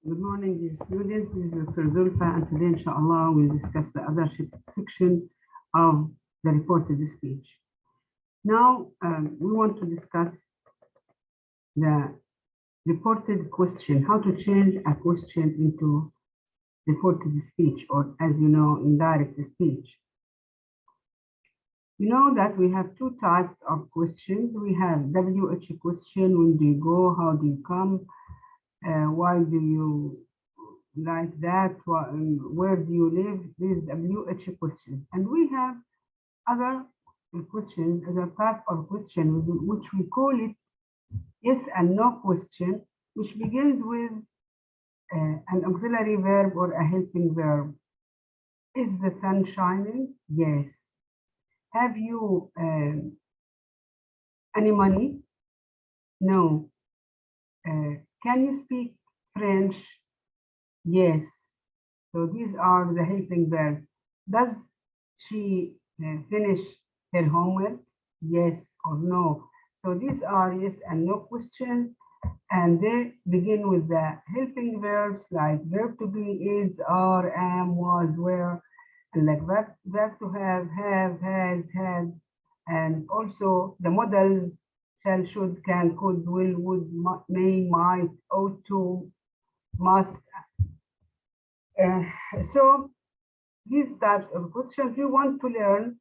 Good morning, dear students. This is Dr. Zulfى, and today, inshallah, we'll discuss the other section of the reported speech. Now, we want to discuss the reported question, how to change a question into reported speech, or as you know, indirect speech. You know that we have two types of questions. We have WH question, when do you go, how do you come, why do you like that, where do you live? These WH questions. And we have other questions as a type of question, which we call it yes and no question, which begins with an auxiliary verb or a helping verb. Is the sun shining? Yes. Have you any money? No. Can you speak French? Yes. So these are the helping verbs. Does she finish her homework? Yes or no. So these are yes and no questions, and they begin with the helping verbs like verb to be, is, are, am, was, were, and like verb to have, has, had, and also the modals shall, should, can, could, will, would, may, might, ought to, must. So these types of questions, we want to learn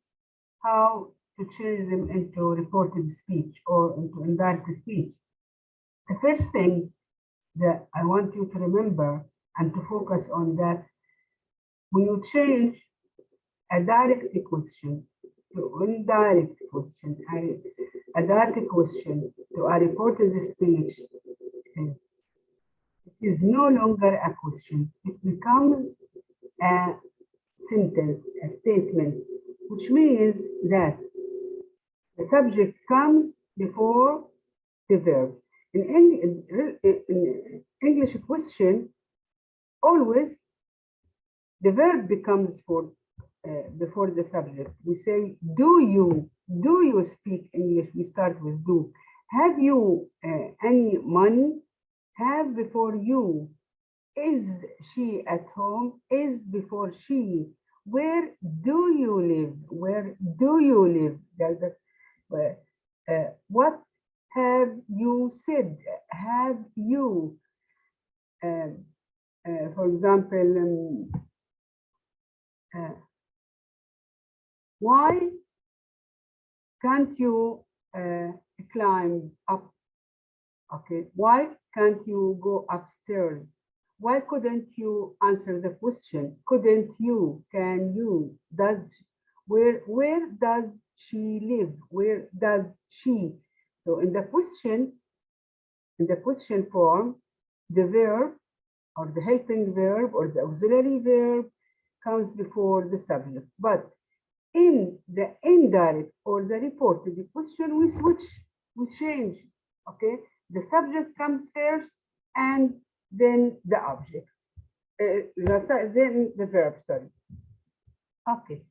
how to change them into reported speech or into indirect speech. The first thing that I want you to remember and to focus on that when you change a direct question to indirect question, a direct question to a reported speech, it is no longer a question. It becomes a sentence, a statement, which means that the subject comes before the verb. In English question, always the verb becomes before the subject. We say, do you speak English? We start with do. Have you any money? Have before you. Is she at home? Is before she. Where do you live? Where do you live? What have you said? Have you, for example, why can't you climb up? Okay, why can't you go upstairs? Why couldn't you answer the question? Couldn't you? Can you? Does? Where does she live? Where does she? So in the question form, the verb or the helping verb or the auxiliary verb comes before the subject. But in the indirect or the reported question, we switch, we change. Okay, the subject comes first and then the object, then the verb, sorry. Okay,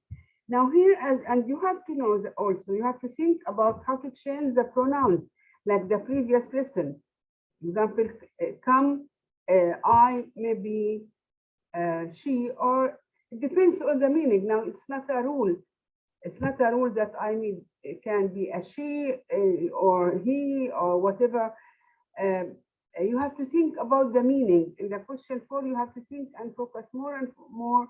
now here, and you have to know that also, you have to think about how to change the pronouns, like the previous lesson. Example, come, I, maybe, she, or it depends on the meaning. Now, it's not a rule. It's not a rule that I need, it can be a she or he or whatever. You have to think about the meaning. In the question 4, you have to think and focus more and more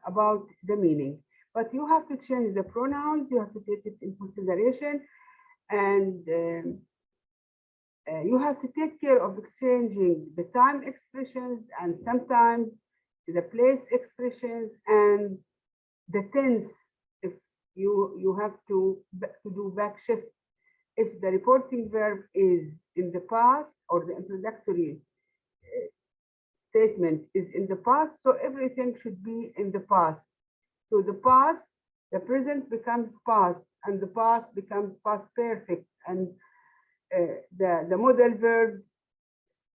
about the meaning. But you have to change the pronouns, you have to take it in consideration, and you have to take care of exchanging the time expressions and sometimes the place expressions and the tense. If you have to do back shift. If the reporting verb is in the past or the introductory statement is in the past, so everything should be in the past. So the past, the present becomes past, and the past becomes past perfect, and the modal verbs,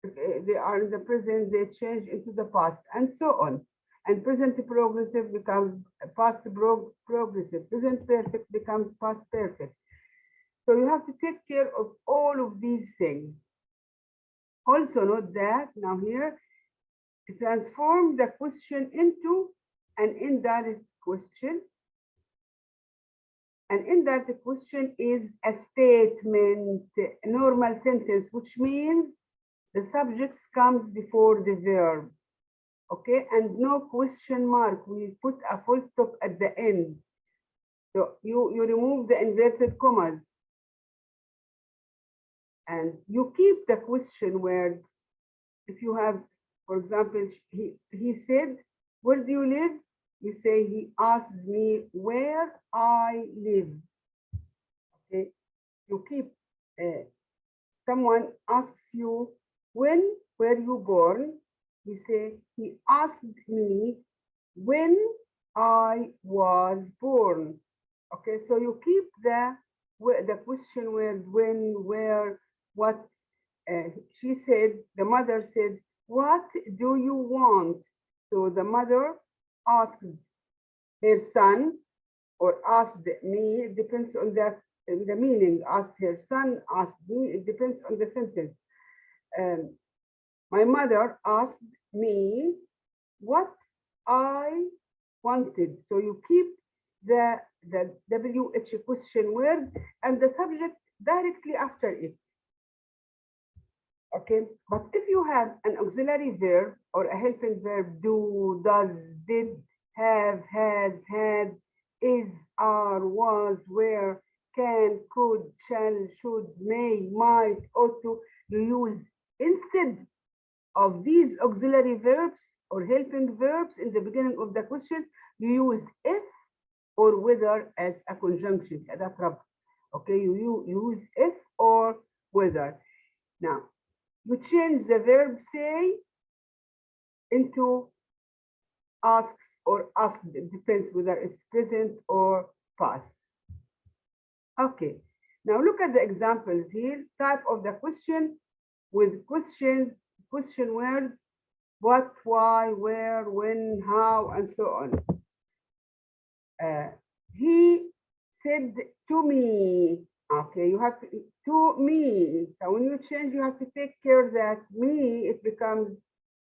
if they are in the present, they change into the past, and so on. And present progressive becomes past progressive. Present perfect becomes past perfect. So you have to take care of all of these things. Also note that now here, transform the question into an indirect question. An indirect question is a statement, a normal sentence, which means the subject comes before the verb. Okay, and no question mark. We put a full stop at the end. So you remove the inverted commas. And you keep the question words. If you have, for example, he said, where do you live? You say, he asked me where I live. Okay, you keep, someone asks you, when were you born? You say, he asked me when I was born. Okay, so you keep the question word, when, where, what. She said, the mother said, what do you want? So the mother asked her son, or asked me, it depends on the meaning. Asked her son, asked me, it depends on the sentence. My mother asked me what I wanted. So you keep the WH question word and the subject directly after it. Okay, but if you have an auxiliary verb or a helping verb, do, does, did, have, has, had, is, are, was, were, can, could, shall, should, may, might, ought to, you use instead of these auxiliary verbs or helping verbs in the beginning of the question, you use if or whether as a conjunction. Okay, you use if or whether. Now, you change the verb say into asks or asked. It depends whether it's present or past. Okay, now look at the examples here. Type of the question with questions, question words, what, why, where, when, how, and so on. He said to me. Okay, you have to me. So when you change, you have to take care that me, it becomes,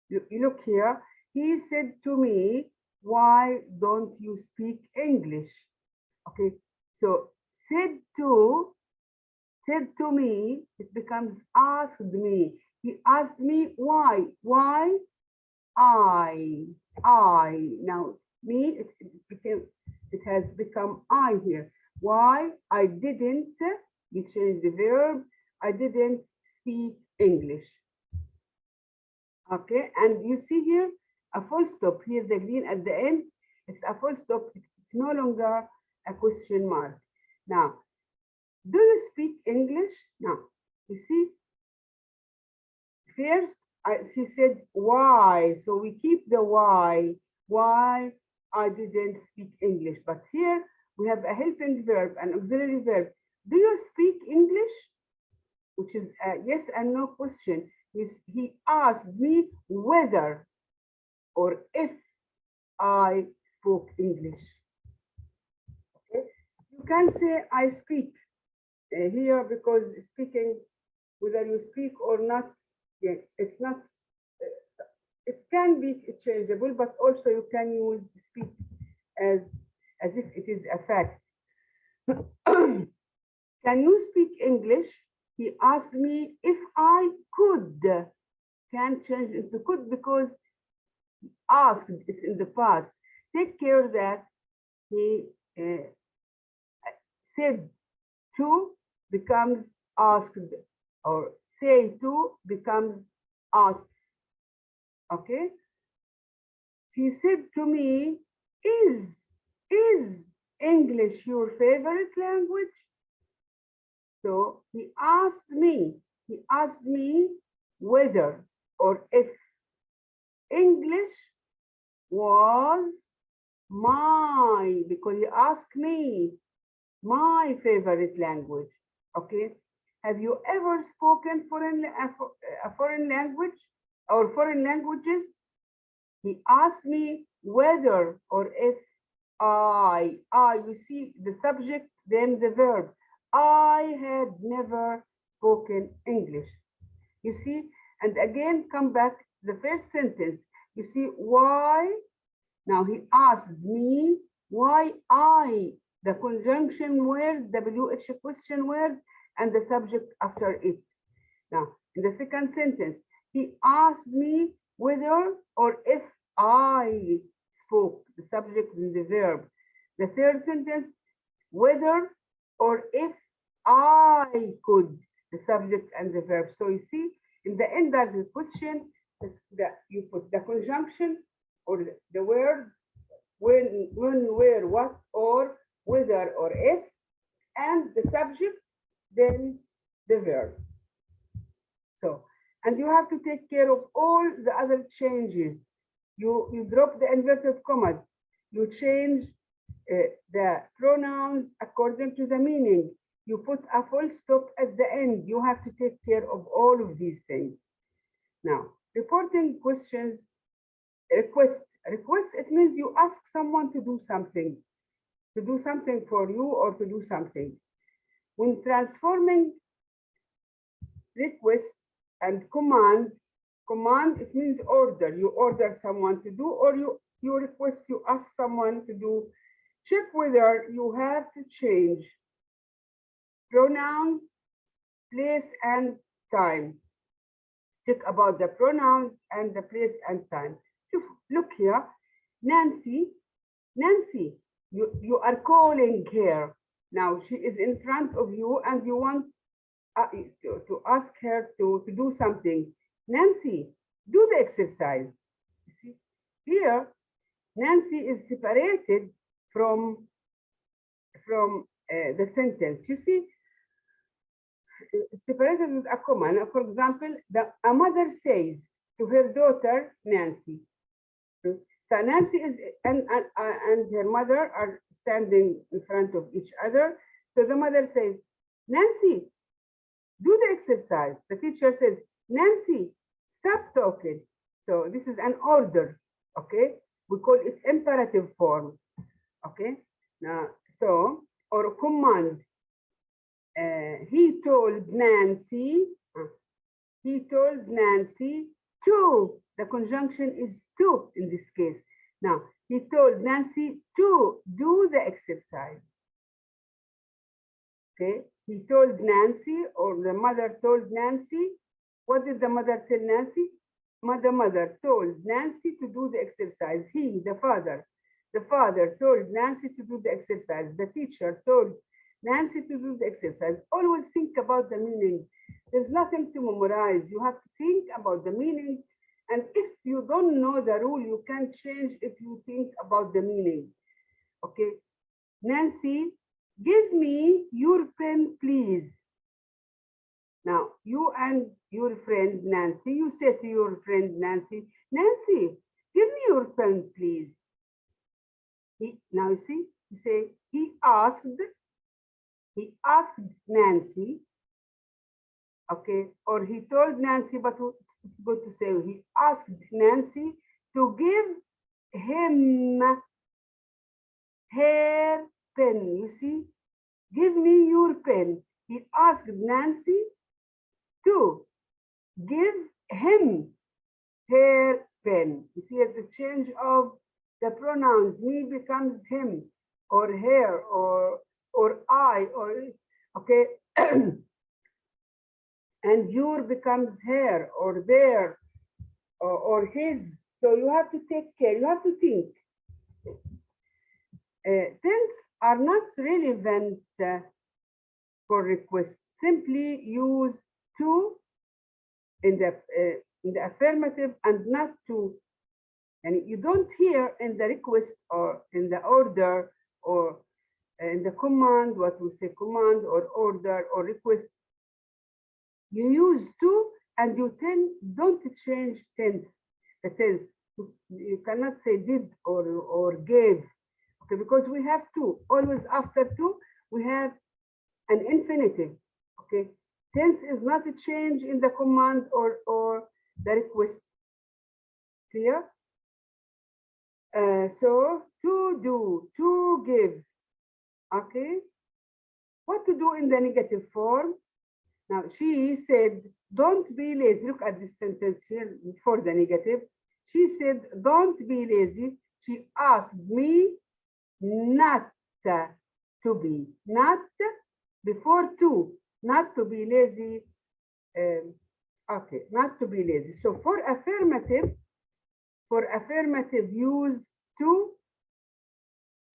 you look here, he said to me, why don't you speak English? Okay, so said to me, it becomes asked me. He asked me why. Why? I. Now me, it has become I here. Why I didn't, you change the verb, I didn't speak English. Okay, and you see here a full stop here, the green at the end, it's a full stop, it's no longer a question mark. Now, do you speak English? Now, you see, first she said why, so we keep the why I didn't speak English, but here we have a helping verb, an auxiliary verb. Do you speak English? Which is a yes and no question. He asked me whether or if I spoke English. Okay. You can say I speak here because speaking, whether you speak or not, yeah, it's not, it can be changeable, but also you can use speak as if it is a fact. Can you speak English? He asked me if I could. Can change into could because asked is in the past. Take care that he said to becomes asked, or say to becomes asked. Okay. He said to me, is English your favorite language? So he asked me whether or if English was because he asked me, my favorite language. Okay. Have you ever spoken a foreign language or foreign languages? He asked me whether or if you see the subject, then the verb. I had never spoken English. You see, and again, come back the first sentence. You see, why? Now he asked me why I, the conjunction word, WH question word, and the subject after it. Now, in the second sentence, he asked me whether or if I spoke, the subject and the verb. The third sentence, whether or if I could, the subject and the verb. So you see, in the end of the question, you put the conjunction or the word, when, where, what, or whether or if, and the subject, then the verb. So, and you have to take care of all the other changes. You drop the inverted commas. You change the pronouns according to the meaning. You put a full stop at the end. You have to take care of all of these things. Now, reporting questions, request, it means you ask someone to do something for you or to do something. When transforming request and command, it means order. You order someone to do, or you request, you ask someone to do. Check whether you have to change pronouns, place, and time. Check about the pronouns and the place and time. Look here, Nancy, you are calling her. Now she is in front of you and you want to ask her to do something. Nancy, do the exercise. You see, here, Nancy is separated from the sentence. You see, separated with a comma. Now, for example, a mother says to her daughter, Nancy. So Nancy is and her mother are standing in front of each other. So the mother says, Nancy, do the exercise. The teacher says, Nancy, stop talking. So this is an order, okay? We call it imperative form, okay? Now, so, or a command. He told Nancy to, the conjunction is to in this case. Now, he told Nancy to do the exercise. Okay, he told Nancy, or the mother told Nancy. What did the mother tell Nancy? The mother told Nancy to do the exercise. He, the father told Nancy to do the exercise. The teacher told Nancy to do the exercise. Always think about the meaning. There's nothing to memorize. You have to think about the meaning. And if you don't know the rule, you can change if you think about the meaning. Okay. Nancy, give me your pen, please. Now, you and your friend Nancy, you say to your friend Nancy, Nancy, give me your pen, please. Now you see, you say, he asked Nancy, okay, or he told Nancy, but it's good to say he asked Nancy to give him her pen. You see, give me your pen. He asked Nancy to give him her pen. You see, at the change of the pronouns, me becomes him, or her, or I, or okay, and your becomes her, or their, or his. So you have to take care. You have to think. Tense are not relevant for requests. Simply use to in the affirmative and not to. And you don't hear in the request or in the order or in the command what we say command or order or request. You use to and you don't change tense. The tense you cannot say did or gave. Okay, because we have to always after to we have an infinitive. Okay, tense is not a change in the command or the request. Clear? So to do, to give. Okay, what to do in the negative form? Now she said, "Don't be lazy." Look at this sentence here for the negative. She said, don't be lazy. She asked me not to be, not before to, not to be lazy. Okay, not to be lazy. So for affirmative, use to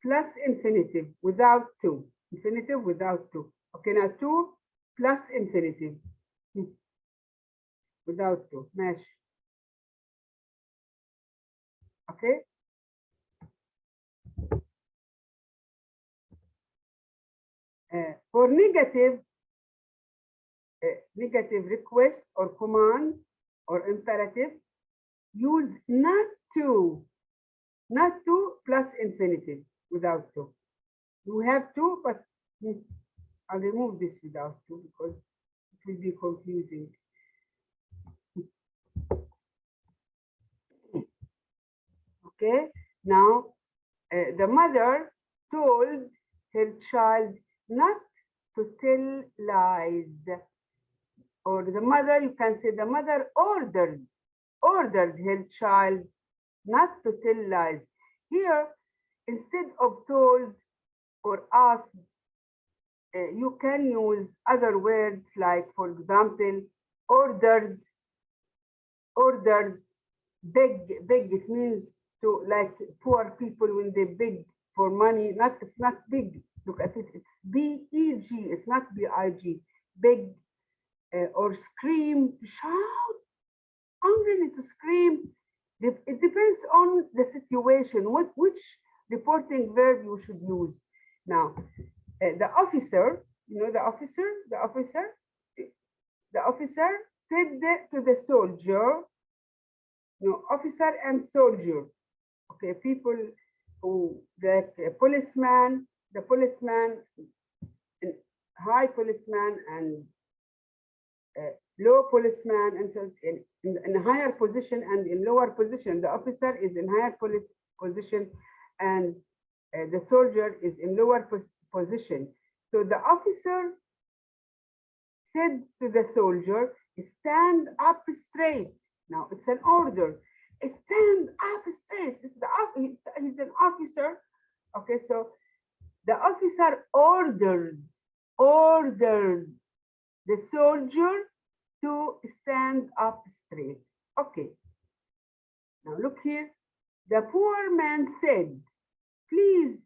plus infinitive without to. Infinitive without to. Okay, now to plus infinitive without to. ماشي. Okay. For negative request or command or imperative, use not to plus infinitive without to. You have to, but I'll remove this without to because it will be confusing. Okay, now the mother told her child not to tell lies. Or the mother, you can say the mother ordered her child not to tell lies. Here, instead of told or asked, you can use other words like, for example, ordered, beg, it means to, like, poor people when they beg for money, it's not big, look at it, it's B-E-G, it's not B-I-G, beg, or scream, shout, angrily to scream. It depends on the situation, which reporting verb you should use. Now, the officer, you know, the officer said to the soldier, you know, officer and soldier, okay, people who, the policeman, high policeman and low policeman, and so in a higher position and in lower position. The officer is in higher position and the soldier is in lower position. So the officer said to the soldier, stand up straight. Now it's an order. Stand up straight. He's an officer. Okay, so the officer ordered the soldier to stand up straight. Okay. Now look here. The poor man said, please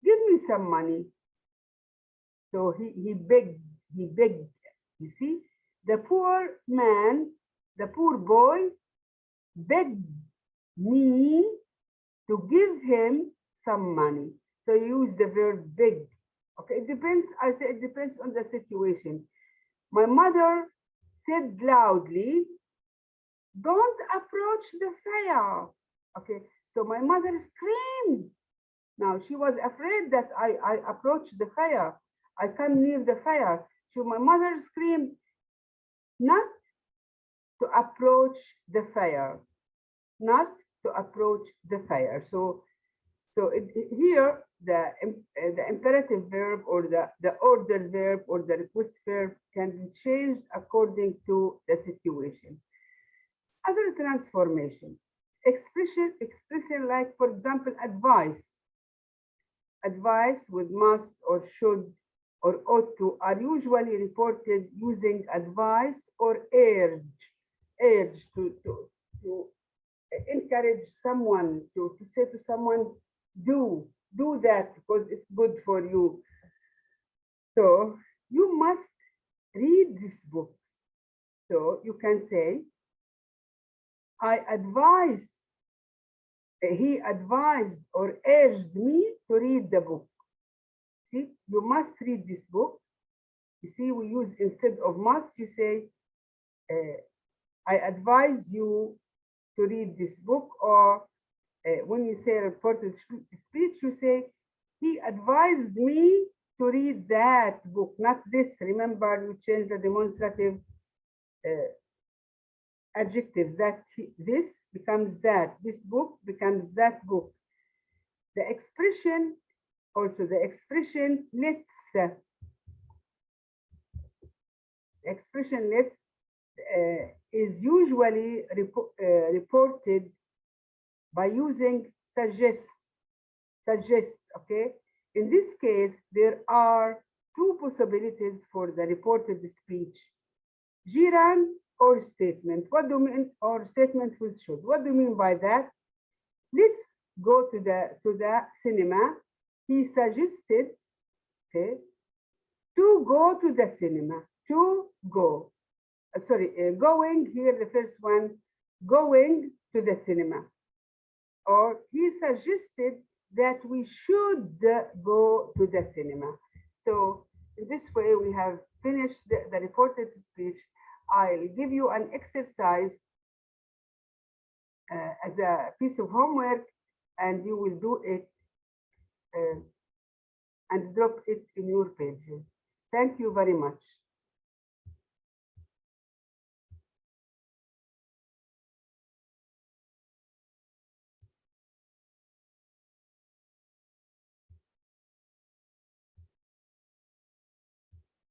give me some money. So he begged. You see, the poor man, the poor boy begged me to give him some money. So you use the verb beg. Okay, it depends. I say it depends on the situation. My mother said loudly, don't approach the fire. Okay, so my mother screamed. Now she was afraid that I approached the fire. I come near the fire. So my mother screamed, not to approach the fire, not to approach the fire. So here the imperative verb or the order verb or the request verb can be changed according to the situation. Other transformation, expression like, for example, advice with must or should or ought to are usually reported using advice or urge to encourage someone, to say to someone, do that because it's good for you. So you must read this book. So you can say, he advised or urged me to read the book. See, you must read this book. You see, we use, instead of must, you say, I advise you to read this book. Or when you say reported speech, you say, he advised me to read that book, not this. Remember, you change the demonstrative adjectives. That this becomes that. This book becomes that book. The expression, also the expression let's. Is usually reported by using suggest, okay? In this case, there are two possibilities for the reported speech, gerund or statement. What do you mean, or statement with should? What do you mean by that? Let's go to the cinema. He suggested, okay, to go to the cinema. To go. Going here, the first one, going to the cinema. Or he suggested that we should go to the cinema. So in this way, we have finished the reported speech. I'll give you an exercise as a piece of homework, and you will do it and drop it in your pages. Thank you very much.